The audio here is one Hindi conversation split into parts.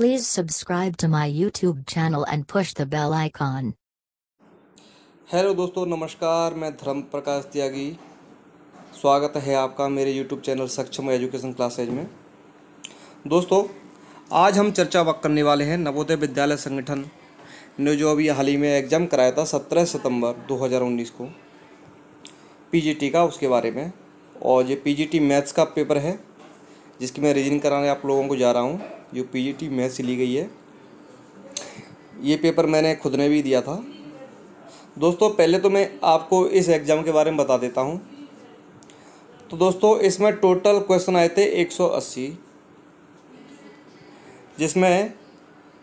Please subscribe to my YouTube channel and push the bell icon. Hello दोस्तों, नमस्कार। मैं धर्म प्रकाश त्यागी। स्वागत है आपका मेरे YouTube चैनल सक्षम एजुकेशन क्लासेज में। दोस्तों, आज हम चर्चा करने वाले हैं नवोदय विद्यालय संगठन ने जो अभी हाल ही में एग्ज़ाम कराया था 17 सितंबर 2019 को पीजीटी का, उसके बारे में। और ये पीजीटी मैथ्स का पेपर है जिसकी मैं रीजनिंग कराने आप लोगों को जा रहा हूँ। जो पीजीटी मैथ्स से ली गई है, ये पेपर मैंने खुद ने भी दिया था। दोस्तों, पहले तो मैं आपको इस एग्ज़ाम के बारे में बता देता हूँ। तो दोस्तों, इसमें टोटल क्वेश्चन आए थे 180, जिसमें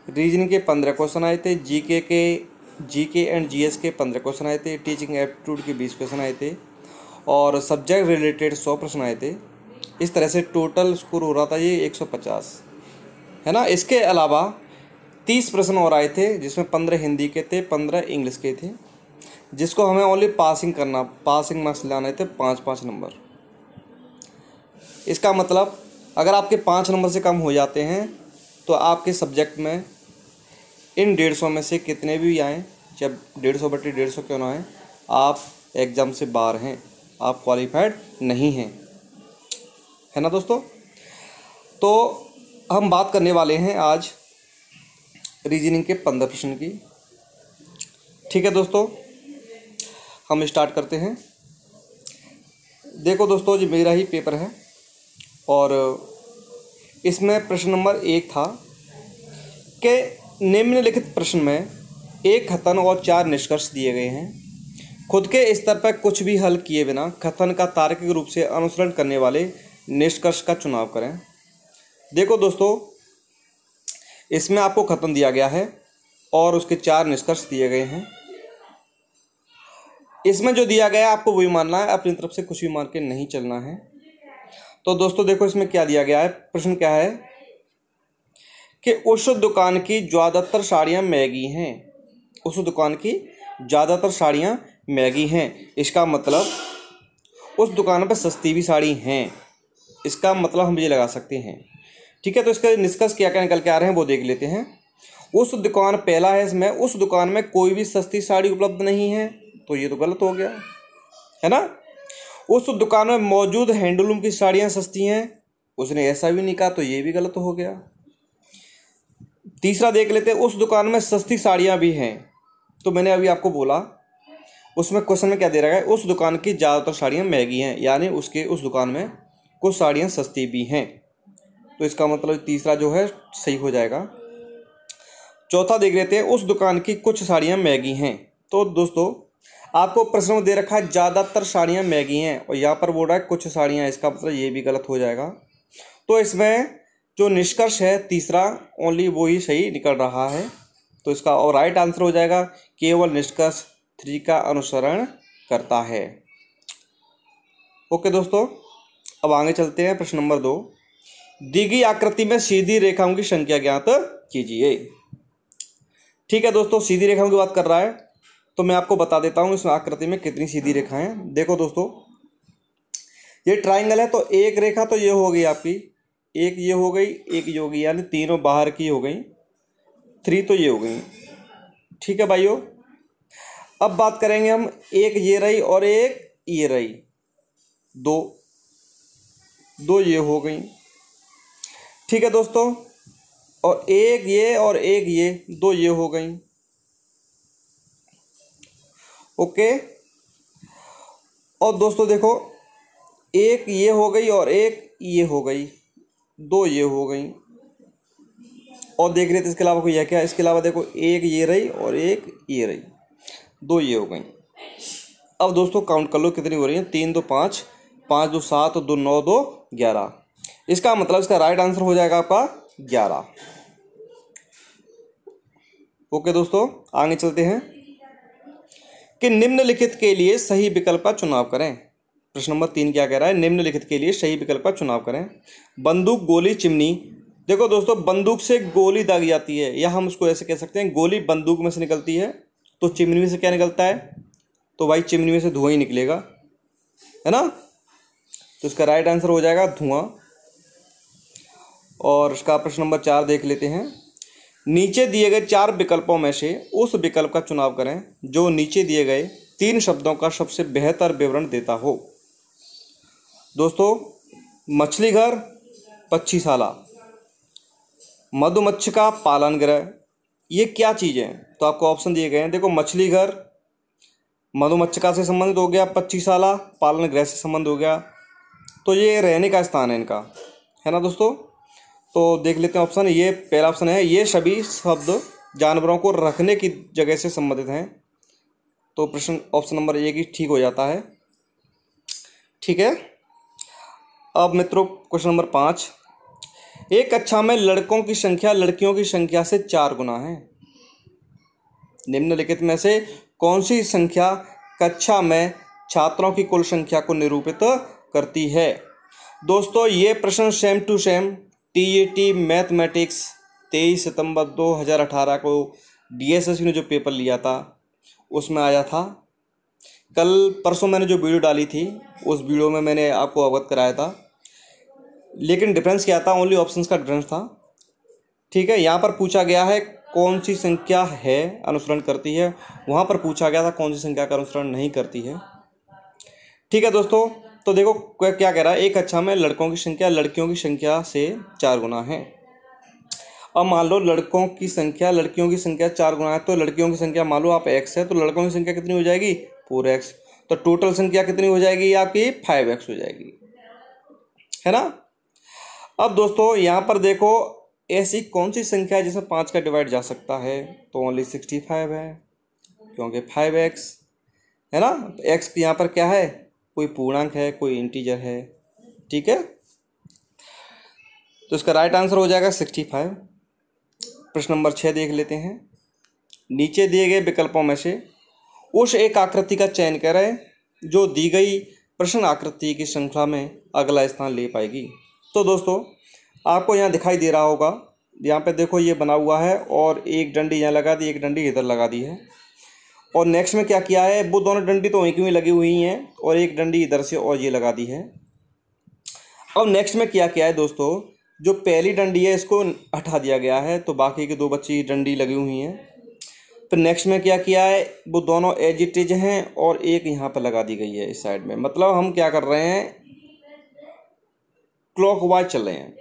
रीजनिंग के 15 क्वेश्चन आए थे, जीके एंड जीएस के 15 क्वेश्चन आए थे, टीचिंग एप्टीट्यूड के 20 क्वेश्चन आए थे और सब्जेक्ट रिलेटेड 100 प्रश्न आए थे। इस तरह से टोटल स्कोर हो रहा था ये 150, है ना। इसके अलावा 30 प्रश्न और आए थे, जिसमें 15 हिंदी के थे, 15 इंग्लिश के थे, जिसको हमें ओनली पासिंग मार्क्स लाने थे 5-5 नंबर। इसका मतलब अगर आपके 5 नंबर से कम हो जाते हैं तो आपके सब्जेक्ट में इन 150 में से कितने भी आएँ, जब 150/150 क्यों ना आए, आप एग्ज़ाम से बाहर हैं, आप क्वालिफाइड नहीं हैं, है ना दोस्तों। तो हम बात करने वाले हैं आज रीजनिंग के 15 प्रश्न की। ठीक है दोस्तों, हम स्टार्ट करते हैं। देखो दोस्तों, जी मेरा ही पेपर है और इसमें प्रश्न नंबर 1 था कि निम्नलिखित प्रश्न में एक कथन और 4 निष्कर्ष दिए गए हैं। खुद के स्तर पर कुछ भी हल किए बिना कथन का तार्किक रूप से अनुसरण करने वाले निष्कर्ष का चुनाव करें। देखो दोस्तों, इसमें आपको कथन दिया गया है और उसके 4 निष्कर्ष दिए गए हैं। इसमें जो दिया गया है आपको वही मानना है, अपनी तरफ से कुछ भी मान के नहीं चलना है। तो दोस्तों देखो, इसमें क्या दिया गया है। प्रश्न क्या है कि उस दुकान की ज़्यादातर साड़ियाँ महंगी हैं। उस दुकान की ज़्यादातर साड़ियाँ महंगी हैं, इसका मतलब उस दुकान पर सस्ती भी साड़ी हैं। इसका मतलब हम ये लगा सकते हैं। ठीक है, तो इसका निष्कर्ष क्या क्या निकल के आ रहे हैं वो देख लेते हैं। उस दुकान, पहला है इसमें, उस दुकान में कोई भी सस्ती साड़ी उपलब्ध नहीं है, तो ये तो गलत हो गया, है ना। उस दुकान में मौजूद हैंडलूम की साड़ियाँ सस्ती हैं, उसने ऐसा भी नहीं कहा, तो ये भी गलत हो गया। तीसरा देख लेते हैं, उस दुकान में सस्ती साड़ियाँ भी हैं, तो मैंने अभी आपको बोला उसमें क्वेश्चन में क्या दे रहा है, उस दुकान की ज़्यादातर साड़ियाँ महंगी हैं, यानी उस दुकान में कुछ साड़ियाँ सस्ती भी हैं, तो इसका मतलब तीसरा जो है सही हो जाएगा। चौथा देख लेते हैं, उस दुकान की कुछ साड़ियाँ महंगी हैं। तो दोस्तों आपको प्रश्न में दे रखा है ज़्यादातर साड़ियाँ महंगी हैं और यहाँ पर बोल रहा है कुछ साड़ियाँ, इसका मतलब ये भी गलत हो जाएगा। तो इसमें जो निष्कर्ष है तीसरा, ओनली वो ही सही निकल रहा है, तो इसका और राइट आंसर हो जाएगा केवल निष्कर्ष 3 का अनुसरण करता है। ओके दोस्तों, अब आगे चलते हैं। प्रश्न नंबर 2, दी गई आकृति में सीधी रेखाओं की संख्या ज्ञात कीजिए। ठीक है दोस्तों, सीधी रेखाओं की बात कर रहा है, तो मैं आपको बता देता हूँ इस आकृति में कितनी सीधी रेखाएं हैं। देखो दोस्तों, ये ट्राइंगल है, तो एक रेखा तो ये हो गई आपकी, एक ये हो गई, एक ये हो गई, यानी तीनों बाहर की हो गई, 3 तो ये हो गई। ठीक है भाइयों, अब बात करेंगे हम, एक ये रही और एक ये रही, दो ये हो गई। ठीक है दोस्तों, और एक ये और एक ये, 2 ये हो गई। ओके, और दोस्तों देखो, एक ये हो गई और एक ये हो गई, 2 ये हो गई। और देख रहे थे इसके अलावा कोई है क्या, इसके अलावा देखो, एक ये रही और एक ये रही, 2 ये हो गई। अब दोस्तों काउंट कर लो कितनी हो रही हैं, 3 2 5, 5 2 7, 2 9, 2 11। इसका मतलब इसका राइट आंसर हो जाएगा आपका 11। ओके दोस्तों, आगे चलते हैं कि निम्नलिखित के लिए सही विकल्प का चुनाव करें। प्रश्न नंबर 3 क्या कह रहा है, निम्नलिखित के लिए सही विकल्प का चुनाव करें। बंदूक, गोली, चिमनी। देखो दोस्तों, बंदूक से गोली दागी जाती है, या हम उसको ऐसे कह सकते हैं, गोली बंदूक में से निकलती है, तो चिमनी में से क्या निकलता है, तो भाई चिमनी में से धुआं ही निकलेगा, है ना। तो इसका राइट आंसर हो जाएगा धुआं। और इसका प्रश्न नंबर 4 देख लेते हैं। नीचे दिए गए 4 विकल्पों में से उस विकल्प का चुनाव करें जो नीचे दिए गए 3 शब्दों का सबसे बेहतर विवरण देता हो। दोस्तों, मछली घर, पक्षीशाला, मधुमक्षिका पालन गृह, ये क्या चीज़ें हैं? तो आपको ऑप्शन दिए गए हैं। देखो, मछली घर मधुमक्षिका से संबंधित हो गया, पक्षीशाला पालन गृह से संबंध हो गया, तो ये रहने का स्थान है इनका, है ना दोस्तों। तो देख लेते हैं ऑप्शन। ये पहला ऑप्शन है, ये सभी शब्द जानवरों को रखने की जगह से संबंधित हैं। तो प्रश्न ऑप्शन नंबर 1 ही ठीक हो जाता है। ठीक है। अब मित्रों, क्वेश्चन नंबर 5, एक कक्षा में लड़कों की संख्या लड़कियों की संख्या से 4 गुना है। निम्नलिखित में से कौन सी संख्या कक्षा में छात्रों की कुल संख्या को निरूपित करती है? दोस्तों, ये प्रश्न same to same TET mathematics 23 सितंबर 2018 को डीएसएसबी ने जो पेपर लिया था उसमें आया था। कल परसों मैंने जो वीडियो डाली थी उस वीडियो में मैंने आपको अवगत कराया था, लेकिन डिफरेंस क्या था? ओनली ऑप्शंस का डिफरेंस था। ठीक है। यहाँ पर पूछा गया है कौन सी संख्या है अनुसरण करती है, वहाँ पर पूछा गया था कौन सी संख्या का अनुसरण नहीं करती है। ठीक है दोस्तों, तो देखो क्या कह रहा है, एक कक्षा में लड़कों की संख्या लड़कियों की संख्या से 4 गुना है। अब मान लो लड़कों की संख्या लड़कियों की संख्या 4 गुना है, तो लड़कियों की संख्या मान लो आप x है, तो लड़कों की संख्या कितनी हो जाएगी? 4x। तो टोटल संख्या कितनी हो जाएगी आपकी? 5x हो जाएगी, है ना। अब दोस्तों यहाँ पर देखो, ऐसी कौन सी संख्या है जिसमें 5 का डिवाइड जा सकता है? तो ओनली 65 है, क्योंकि 5x है ना। x यहाँ पर क्या है? कोई पूर्णांक है, कोई इंटीजर है। ठीक है, तो इसका राइट आंसर हो जाएगा 65। प्रश्न नंबर 6 देख लेते हैं। नीचे दिए गए विकल्पों में से उस एक आकृति का चयन करें जो दी गई प्रश्न आकृति की श्रृंखला में अगला स्थान ले पाएगी। तो दोस्तों, आपको यहाँ दिखाई दे रहा होगा, यहाँ पे देखो ये बना हुआ है और एक डंडी यहाँ लगा दी, एक डंडी इधर लगा दी है, और नेक्स्ट में क्या किया है, वो दोनों डंडी तो वहीं की वहीं लगी हुई हैं और एक डंडी इधर से और ये लगा दी है। अब नेक्स्ट में क्या किया है दोस्तों, जो पहली डंडी है इसको हटा दिया गया है, तो बाकी की 2 बची डंडी लगी हुई हैं। फिर नेक्स्ट में क्या किया है, वो दोनों एज इट इज हैं और एक यहाँ पर लगा दी गई है इस साइड में। मतलब हम क्या कर रहे हैं, क्लॉकवाइज चल रहे हैं।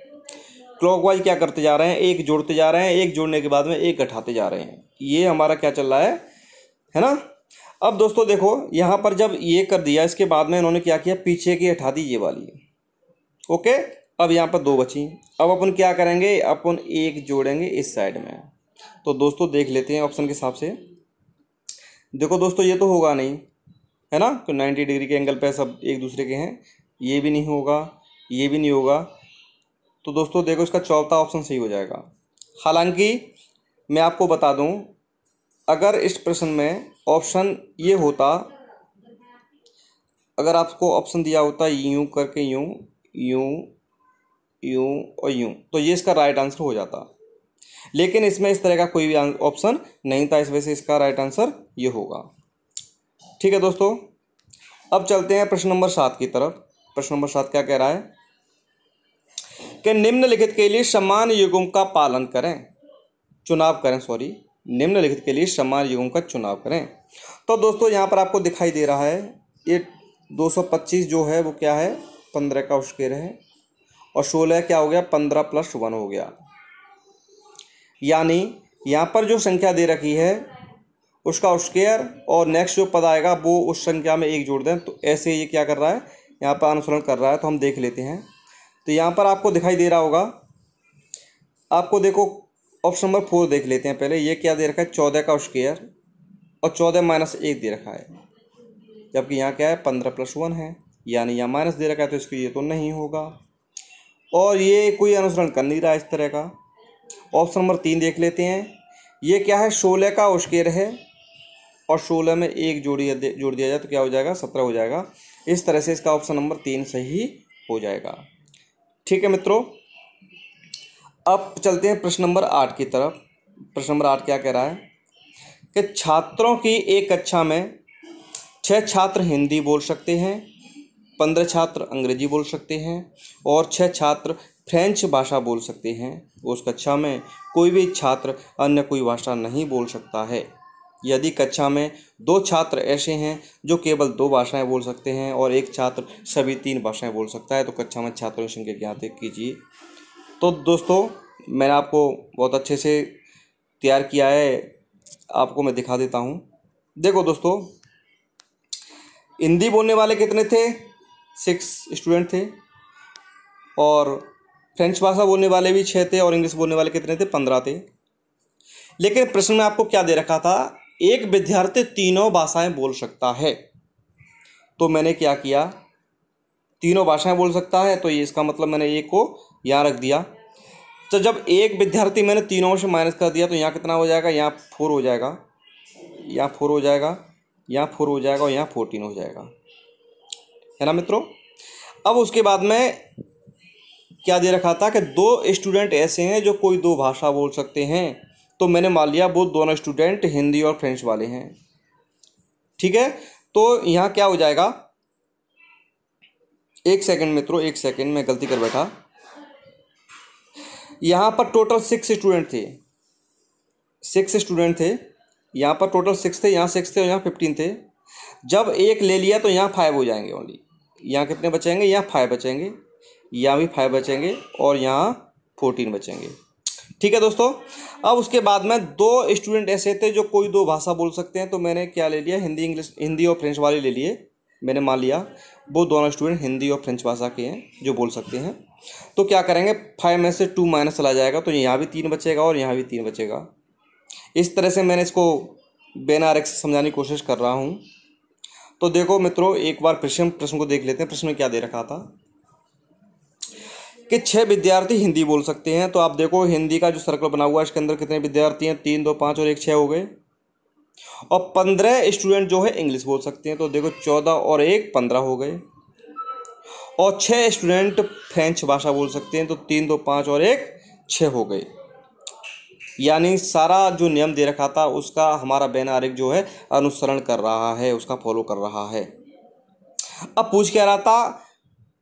क्लॉकवाइज क्या करते जा रहे हैं, एक जोड़ते जा रहे हैं, एक जोड़ने के बाद में एक घटाते जा रहे हैं। ये हमारा क्या चल रहा है ना। अब दोस्तों देखो, यहाँ पर जब ये कर दिया, इसके बाद में इन्होंने क्या किया, पीछे की हटा दी ये वाली। ओके, अब यहाँ पर 2 बची। अब अपन क्या करेंगे, अपन एक जोड़ेंगे इस साइड में। तो दोस्तों देख लेते हैं ऑप्शन के हिसाब से। देखो दोस्तों, ये तो होगा नहीं, है ना, तो 90 डिग्री के एंगल पे सब एक दूसरे के हैं। ये भी नहीं होगा, ये भी नहीं होगा। तो दोस्तों देखो, इसका चौथा ऑप्शन सही हो जाएगा। हालांकि मैं आपको बता दूं, अगर इस प्रश्न में ऑप्शन ये होता, अगर आपको ऑप्शन दिया होता यूं करके यूं यूं यूं और यूं, तो ये इसका राइट आंसर हो जाता। लेकिन इसमें इस तरह का कोई भी ऑप्शन नहीं था, इस वजह से इसका राइट आंसर ये होगा। ठीक है दोस्तों, अब चलते हैं प्रश्न नंबर 7 की तरफ। प्रश्न नंबर 7 क्या कह रहा है कि निम्नलिखित के लिए समान युग्म का पालन करें, चुनाव करें, सॉरी, निम्नलिखित के लिए समान युग्म का चुनाव करें। तो दोस्तों यहाँ पर आपको दिखाई दे रहा है, ये 225 जो है वो क्या है, 15 का स्क्वायर है, और 16 क्या हो गया, 15 + 1 हो गया। यानी यहाँ पर जो संख्या दे रखी है उसका स्क्वायर, और नेक्स्ट जो पद आएगा वो उस संख्या में 1 जोड़ दें। तो ऐसे ये क्या कर रहा है, यहाँ पर अनुसरण कर रहा है। तो हम देख लेते हैं। तो यहाँ पर आपको दिखाई दे रहा होगा, आपको देखो ऑप्शन नंबर 4 देख लेते हैं पहले। ये क्या दे रखा है, 14 का स्क्वायर और 14 - 1 दे रखा है, जबकि यहाँ क्या है, 15 + 1 है, यानी यहाँ माइनस दे रखा है, तो इसको ये तो नहीं होगा। और ये कोई अनुसरण कर नहीं रहा इस तरह का। ऑप्शन नंबर 3 देख लेते हैं। ये क्या है, 16 का स्क्वायर है और 16 में 1 जोड़ दिया जाए तो क्या हो जाएगा, 17 हो जाएगा। इस तरह से इसका ऑप्शन नंबर 3 सही हो जाएगा। ठीक है मित्रों, अब चलते हैं प्रश्न नंबर 8 की तरफ। प्रश्न नंबर 8 क्या कह रहा है कि छात्रों की एक कक्षा में 6 छात्र हिंदी बोल सकते हैं, 15 छात्र अंग्रेजी बोल सकते हैं और 6 छात्र फ्रेंच भाषा बोल सकते हैं। उस कक्षा में कोई भी छात्र अन्य कोई भाषा नहीं बोल सकता है। यदि कक्षा में 2 छात्र ऐसे हैं जो केवल 2 भाषाएं बोल सकते हैं और एक छात्र सभी 3 भाषाएं बोल सकता है तो कक्षा में छात्रों की संख्या ज्ञात कीजिए। तो दोस्तों मैंने आपको बहुत अच्छे से तैयार किया है, आपको मैं दिखा देता हूँ। देखो दोस्तों, हिंदी बोलने वाले कितने थे? 6 स्टूडेंट थे, और फ्रेंच भाषा बोलने वाले भी 6 थे, और इंग्लिश बोलने वाले कितने थे? 15 थे। लेकिन प्रश्न में आपको क्या दे रखा था? एक विद्यार्थी तीनों भाषाएं बोल सकता है। तो मैंने क्या किया, तीनों भाषाएं बोल सकता है, तो ये इसका मतलब मैंने एक को यहाँ रख दिया। तो जब एक विद्यार्थी मैंने तीनों से माइनस कर दिया तो यहाँ कितना हो जाएगा? यहाँ 4 हो जाएगा, यहाँ 4 हो जाएगा, यहाँ 4 हो जाएगा, और यहाँ 14 हो जाएगा, है ना मित्रों। अब उसके बाद में क्या दे रखा था कि 2 स्टूडेंट ऐसे हैं जो कोई 2 भाषा बोल सकते हैं। तो मैंने मान लिया वो दोनों स्टूडेंट हिंदी और फ्रेंच वाले हैं। ठीक है, तो यहाँ क्या हो जाएगा? एक सेकंड मित्रों, एक सेकंड, मैं गलती कर बैठा। यहाँ पर टोटल 6 स्टूडेंट थे, 6 स्टूडेंट थे, यहाँ पर टोटल 6 थे, यहाँ 6 थे और यहाँ 15 थे। जब एक ले लिया तो यहाँ 5 हो जाएंगे ओनली। यहाँ कितने बचेंगे? यहाँ 5 बचेंगे, यहाँ भी 5 बचेंगे, और यहाँ 14 बचेंगे। ठीक है दोस्तों। अब उसके बाद में 2 स्टूडेंट ऐसे थे जो कोई 2 भाषा बोल सकते हैं, तो मैंने क्या ले लिया? हिंदी और फ्रेंच वाले ले लिए। मैंने मान लिया वो दोनों स्टूडेंट हिंदी और फ्रेंच भाषा के हैं जो बोल सकते हैं। तो क्या करेंगे? 5 में से 2 माइनस चला जाएगा, तो यहाँ भी 3 बचेगा और यहाँ भी 3 बचेगा। इस तरह से मैंने इसको बिना आरेख से समझाने की कोशिश कर रहा हूँ। तो देखो मित्रों, एक बार प्रश्न को देख लेते हैं। प्रश्न में क्या दे रखा था कि 6 विद्यार्थी हिंदी बोल सकते हैं। तो आप देखो हिंदी का जो सर्कल बना हुआ है इसके अंदर कितने विद्यार्थी हैं? 3, 2, 5 और 1 6 हो गए। और 15 स्टूडेंट जो है इंग्लिश बोल सकते हैं। तो देखो 14 और 1 15 हो गए। और 6 स्टूडेंट फ्रेंच भाषा बोल सकते हैं। तो 3, 2, 5 और 1 6 हो गए। यानी सारा जो नियम दे रखा था उसका हमारा बैन आरेख जो है अनुसरण कर रहा है, उसका फॉलो कर रहा है। अब पूछ क्या रहा था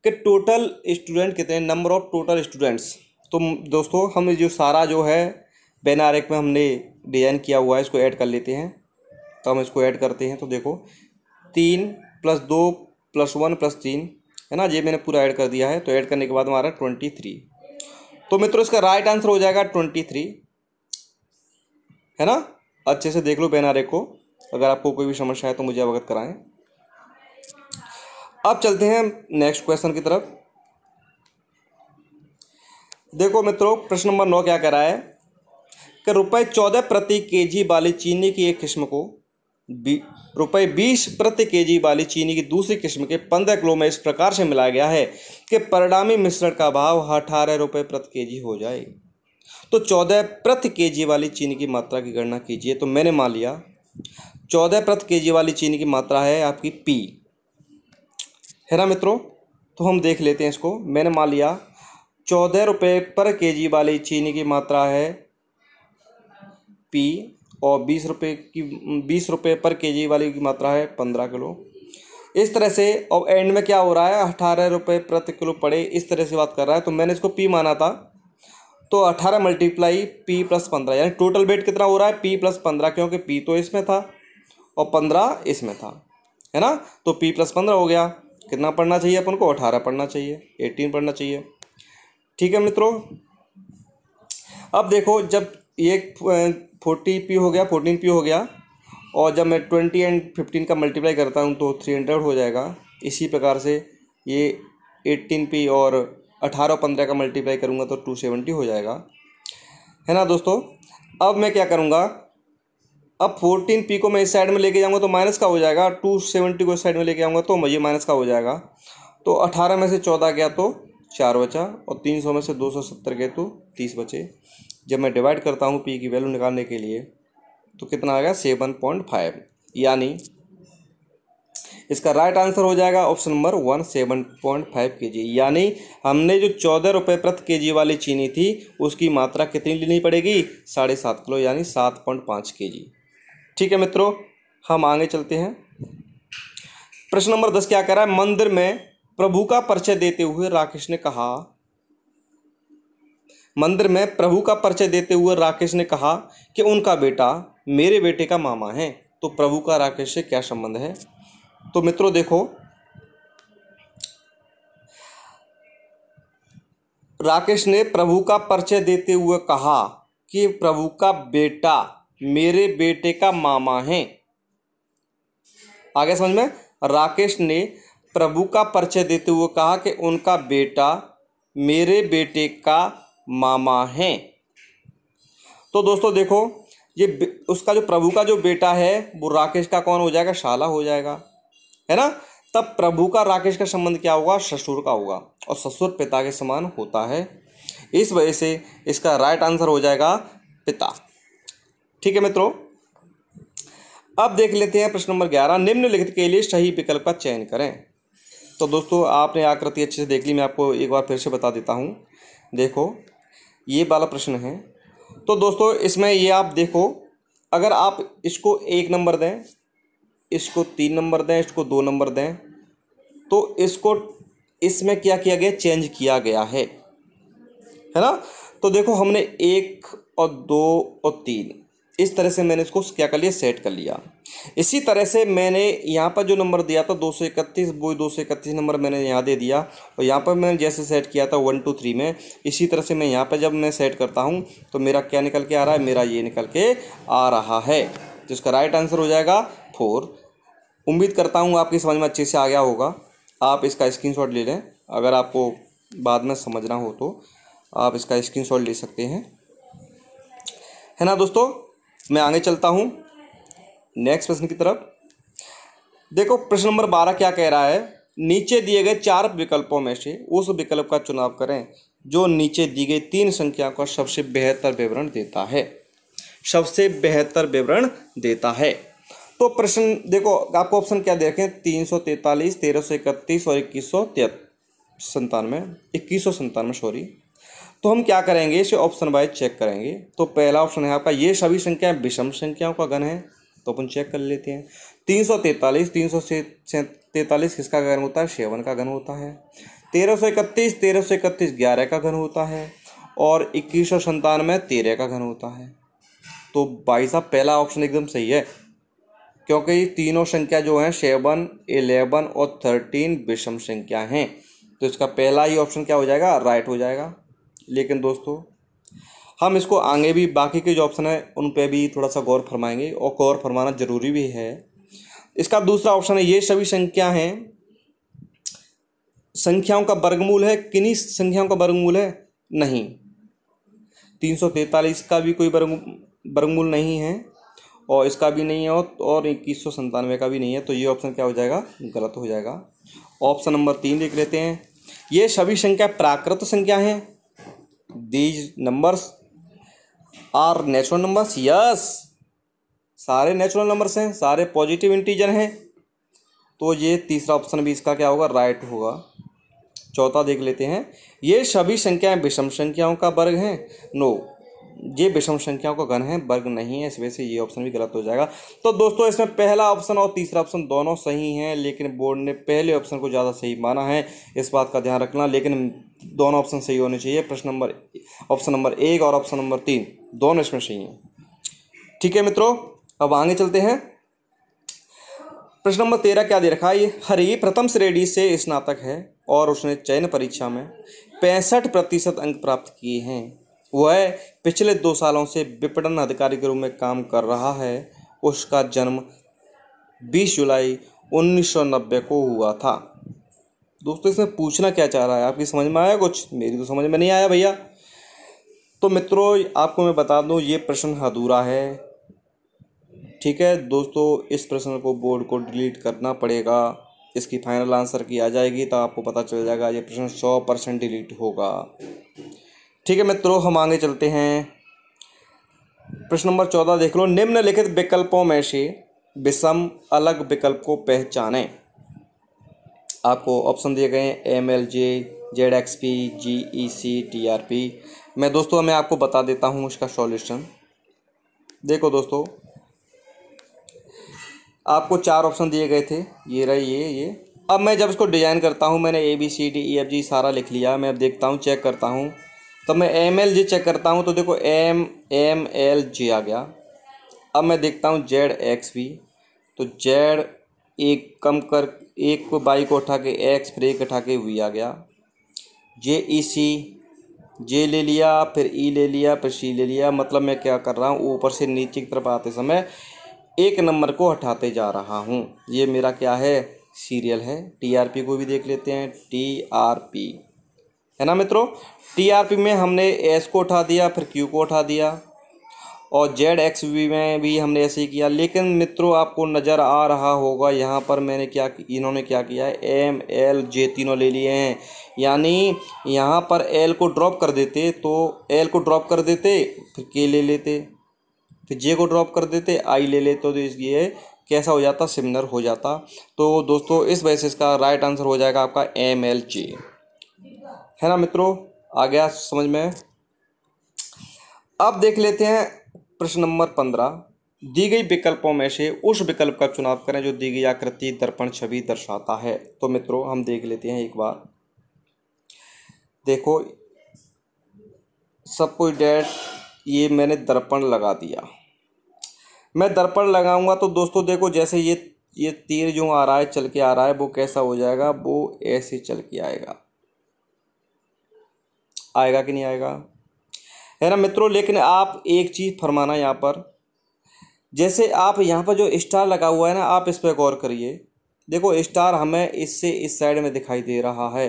कि टोटल स्टूडेंट कितने, नंबर ऑफ टोटल स्टूडेंट्स। तो दोस्तों हम जो सारा जो है बैन आरेख में हमने डिजाइन किया हुआ है इसको ऐड कर लेते हैं। तो हम इसको ऐड करते हैं। तो देखो 3 + 2 + 1 + 3 है ना, ये मैंने पूरा ऐड कर दिया है। तो ऐड करने के बाद हमारा 23। तो मित्रों इसका राइट आंसर हो जाएगा 23, है ना। अच्छे से देख लो बैन आरेख को, अगर आपको कोई भी समस्या है तो मुझे अवगत कराएं। अब चलते हैं नेक्स्ट क्वेश्चन की तरफ। देखो मित्रों प्रश्न नंबर 9 क्या कह रहा है कि ₹14 प्रति केजी वाली चीनी की एक किस्म को ₹20 प्रति केजी वाली चीनी की दूसरी किस्म के 15 किलो में इस प्रकार से मिलाया गया है कि परिणामी मिश्रण का भाव ₹18 प्रति केजी हो जाए। तो 14 प्रति केजी वाली चीनी की मात्रा की गणना कीजिए। तो मैंने मान लिया 14 प्रति केजी वाली चीनी की मात्रा है आपकी P, है ना मित्रों। तो हम देख लेते हैं इसको। मैंने मान लिया ₹14 पर केजी वाली चीनी की मात्रा है P, और ₹20 पर केजी वाली की मात्रा है 15 किलो। इस तरह से, और एंड में क्या हो रहा है? ₹18 प्रति किलो पड़े, इस तरह से बात कर रहा है। तो मैंने इसको P माना था। तो 18 × P + 15, यानी टोटल वेट कितना हो रहा है? P + 15, क्योंकि P तो इसमें था और 15 इसमें था, है ना। तो P + 15 हो गया। कितना पढ़ना चाहिए अपन को? 18 पढ़ना चाहिए, 18 पढ़ना चाहिए। ठीक है मित्रों। अब देखो जब ये 40P हो गया, 14P हो गया, और जब मैं 20 और 15 का मल्टीप्लाई करता हूँ तो 300 हो जाएगा। इसी प्रकार से ये 18P और 18 और 15 का मल्टीप्लाई करूँगा तो 270 हो जाएगा, है ना दोस्तों। अब मैं क्या करूँगा? अब 14P को मैं इस साइड में लेके जाऊँगा तो माइनस का हो जाएगा, 270 को इस साइड में लेके आऊँगा तो ये माइनस का हो जाएगा। तो 18 में से 14 गया तो 4 बचा, और 300 में से 270 गए तो 30 बचे। जब मैं डिवाइड करता हूँ P की वैल्यू निकालने के लिए तो कितना आ गया? 7.5, यानी इसका राइट आंसर हो जाएगा ऑप्शन नंबर 1, 7.5 केजी। यानी हमने जो ₹14 प्रति केजी वाली चीनी थी उसकी मात्रा कितनी लेनी पड़ेगी? 7.5 किलो, यानी 7.5 केजी। ठीक है मित्रों, हम आगे चलते हैं। प्रश्न नंबर 10 क्या कह रहा है? मंदिर में प्रभु का परिचय देते हुए राकेश ने कहा मंदिर में प्रभु का परिचय देते हुए राकेश ने कहा कि उनका बेटा मेरे बेटे का मामा है। तो प्रभु का राकेश से क्या संबंध है? तो मित्रों देखो, राकेश ने प्रभु का परिचय देते हुए कहा कि प्रभु का बेटा मेरे बेटे का मामा है। आगे समझ में? राकेश ने प्रभु का परिचय देते हुए कहा कि उनका बेटा मेरे बेटे का मामा है। तो दोस्तों देखो, ये उसका जो प्रभु का जो बेटा है वो राकेश का कौन हो जाएगा? शाला हो जाएगा, है ना। तब प्रभु का राकेश का संबंध क्या होगा? ससुर का होगा, और ससुर पिता के समान होता है। इस वजह से इसका राइट आंसर हो जाएगा पिता। ठीक है मित्रों, अब देख लेते हैं प्रश्न नंबर 11। निम्नलिखित के लिए सही विकल्प का चयन करें। तो दोस्तों आपने आकृति अच्छे से देख ली, मैं आपको एक बार फिर से बता देता हूँ। देखो ये वाला प्रश्न है। तो दोस्तों इसमें ये आप देखो, अगर आप इसको 1 नंबर दें, इसको 3 नंबर दें, इसको 2 नंबर दें, तो इसको इसमें क्या किया गया? चेंज किया गया है ना। तो देखो हमने 1 और 2 और 3 इस तरह से मैंने इसको क्या कर लिया? सेट कर लिया। इसी तरह से मैंने यहाँ पर जो नंबर दिया था 231, वो 231 नंबर मैंने यहाँ दे दिया, और यहाँ पर मैंने जैसे सेट किया था 1 2 3 में, इसी तरह से मैं यहाँ पर जब मैं सेट करता हूँ तो मेरा क्या निकल के आ रहा है? मेरा ये निकल के आ रहा है, जिसका राइट आंसर हो जाएगा 4। उम्मीद करता हूँ आपकी समझ में अच्छे से आ गया होगा। आप इसका स्क्रीनशॉट ले लें, अगर आपको बाद में समझना हो तो आप इसका स्क्रीनशॉट ले सकते हैं, है ना। दोस्तों मैं आगे चलता हूँ नेक्स्ट प्रश्न की तरफ। देखो प्रश्न नंबर 12 क्या कह रहा है? नीचे दिए गए 4 विकल्पों में से उस विकल्प का चुनाव करें जो नीचे दी गई 3 संख्या का सबसे बेहतर विवरण देता है। सबसे बेहतर विवरण देता है। तो प्रश्न देखो, आपको ऑप्शन क्या दे रखे? 343, 1331 और 2197 सॉरी। तो हम क्या करेंगे? इसे ऑप्शन वाइज चेक करेंगे। तो पहला ऑप्शन है आपका, ये सभी संख्याएं विषम संख्याओं का घन है, तो अपन चेक कर लेते हैं। 343 किसका घन होता है? 7 का घन होता है। 1331 11 का घन होता है, और 2197 13 का घन होता है। तो भाई साहब पहला ऑप्शन एकदम सही है, क्योंकि ये तीनों संख्या जो हैं 7, 11 और 13 विषम संख्या हैं। तो इसका पहला ही ऑप्शन क्या हो जाएगा? राइट हो जाएगा। लेकिन दोस्तों हम इसको आगे भी बाकी के जो ऑप्शन है उन पे भी थोड़ा सा गौर फरमाएंगे, और गौर फरमाना जरूरी भी है। इसका दूसरा ऑप्शन है, ये सभी संख्या हैं संख्याओं का वर्गमूल है। किन्हीं संख्याओं का वर्गमूल है? नहीं। 343 का भी कोई वर्गमूल नहीं है, और इसका भी नहीं है, और 2197 का भी नहीं है। तो ये ऑप्शन क्या हो जाएगा? गलत हो जाएगा। ऑप्शन नंबर 3 देख लेते हैं। ये सभी संख्या प्राकृत संख्या हैं। These numbers are natural numbers. Yes, सारे नेचुरल नंबर्स हैं, सारे पॉजिटिव इंटीजर हैं। तो ये तीसरा ऑप्शन भी इसका क्या होगा? राइट होगा। चौथा देख लेते हैं। ये सभी संख्याएं विषम संख्याओं का वर्ग हैं। नो, ये विषम संख्याओं का घन है, वर्ग नहीं है। इस वजह से ये ऑप्शन भी गलत हो जाएगा। तो दोस्तों इसमें पहला ऑप्शन और तीसरा ऑप्शन दोनों सही हैं, लेकिन बोर्ड ने पहले ऑप्शन को ज़्यादा सही माना है, इस बात का ध्यान रखना। लेकिन दोनों ऑप्शन सही होने चाहिए। ऑप्शन नंबर 1 और ऑप्शन नंबर 3 दोनों इसमें सही हैं। ठीक है मित्रों, अब आगे चलते हैं। प्रश्न नंबर 13 क्या दे रखा है? ये हरि प्रथम श्रेणी से स्नातक है और उसने चयन परीक्षा में 65% अंक प्राप्त किए हैं। वह पिछले 2 सालों से विपणन अधिकारी के रूप में काम कर रहा है। उसका जन्म 20 जुलाई 1990 को हुआ था। दोस्तों इसमें पूछना क्या चाह रहा है? आपकी समझ में आया कुछ? मेरी तो समझ में नहीं आया भैया। तो मित्रों आपको मैं बता दूं, ये प्रश्न अधूरा है। ठीक है दोस्तों, इस प्रश्न को बोर्ड को डिलीट करना पड़ेगा। इसकी फाइनल आंसर की आ जाएगी तो आपको पता चल जाएगा ये प्रश्न 100% डिलीट होगा। ठीक है मित्रों, हम आगे चलते हैं। प्रश्न नंबर 14 देख लो। निम्नलिखित विकल्पों में से विषम अलग विकल्प को पहचानें। आपको ऑप्शन दिए गए हैं MLJ, ZXP, GEC, TRP। मैं आपको बता देता हूँ उसका सॉल्यूशन। देखो दोस्तों, आपको 4 ऑप्शन दिए गए थे, ये रहे ये। अब मैं जब इसको डिज़ाइन करता हूँ, मैंने ABCDEFG सारा लिख लिया। मैं अब देखता हूँ, चेक करता हूँ तो मैं एम एल जे चेक करता हूँ, तो देखो एम एल जे आ गया। अब मैं देखता हूँ जेड एक्स वी, तो जेड एक कम कर, एक को बाई को उठा के एक्स, फिर एक उठा के वी आ गया। जे ई सी, जे ले लिया, फिर ई ले लिया, फिर सी ले लिया। मतलब मैं क्या कर रहा हूँ, ऊपर से नीचे की तरफ आते समय एक नंबर को हटाते जा रहा हूँ। ये मेरा क्या है, सीरियल है। टीआरपी को भी देख लेते हैं, टीआरपी है ना मित्रों। टीआरपी में हमने एस को उठा दिया, फिर क्यू को उठा दिया, और जेड एक्स वी में भी हमने ऐसे ही किया। लेकिन मित्रों आपको नज़र आ रहा होगा यहाँ पर मैंने क्या, इन्होंने क्या किया है, एम एल जे तीनों ले लिए हैं। यानी यहाँ पर एल को ड्रॉप कर देते, तो एल को ड्रॉप कर देते, फिर के ले लेते, फिर जे को ड्रॉप कर देते, आई ले लेते, तो ये कैसा हो जाता, सिमिलर हो जाता। तो दोस्तों इस वजह से इसका राइट आंसर हो जाएगा आपका एम एल जे, है ना मित्रों। आ गया समझ में। अब देख लेते हैं प्रश्न नंबर 15। दी गई विकल्पों में से उस विकल्प का चुनाव करें जो दी गई आकृति दर्पण छवि दर्शाता है। तो मित्रों हम देख लेते हैं एक बार। देखो सब कोई डेट, ये मैंने दर्पण लगा दिया। मैं दर्पण लगाऊंगा तो दोस्तों देखो, जैसे ये तीर जो आ रहा है, चल के आ रहा है, वो कैसा हो जाएगा, वो ऐसे चल के आएगा। आएगा कि नहीं आएगा, है ना मित्रों। लेकिन आप एक चीज़ फरमाना यहाँ पर, जैसे आप यहाँ पर जो स्टार लगा हुआ है ना, आप इस पर गौर करिए। देखो स्टार हमें इससे इस साइड में दिखाई दे रहा है,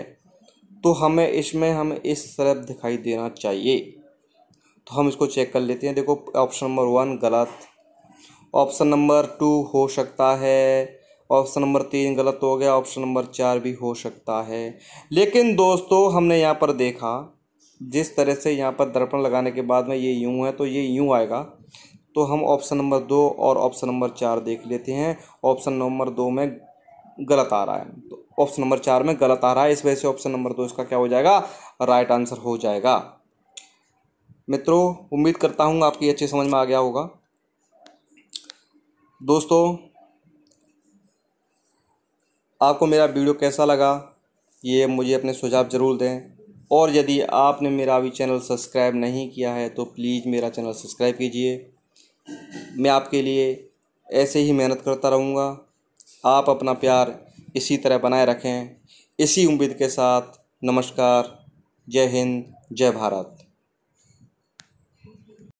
तो हमें हमें इस तरफ दिखाई देना चाहिए। तो हम इसको चेक कर लेते हैं। देखो ऑप्शन नंबर 1 गलत, ऑप्शन नंबर 2 हो सकता है, ऑप्शन नंबर 3 गलत हो गया, ऑप्शन नंबर 4 भी हो सकता है। लेकिन दोस्तों हमने यहाँ पर देखा, जिस तरह से यहाँ पर दर्पण लगाने के बाद में ये यूँ है, तो ये यूँ आएगा। तो हम ऑप्शन नंबर 2 और ऑप्शन नंबर 4 देख लेते हैं। ऑप्शन नंबर 2 में गलत आ रहा है, तो ऑप्शन नंबर 4 में गलत आ रहा है, इस वजह से ऑप्शन नंबर 2 इसका क्या हो जाएगा, राइट आंसर हो जाएगा। मित्रों उम्मीद करता हूँ आपकी अच्छी समझ में आ गया होगा। दोस्तों आपको मेरा वीडियो कैसा लगा, ये मुझे अपने सुझाव ज़रूर दें। और यदि आपने मेरा अभी चैनल सब्सक्राइब नहीं किया है तो प्लीज़ मेरा चैनल सब्सक्राइब कीजिए। मैं आपके लिए ऐसे ही मेहनत करता रहूँगा। आप अपना प्यार इसी तरह बनाए रखें। इसी उम्मीद के साथ नमस्कार, जय हिंद, जय भारत।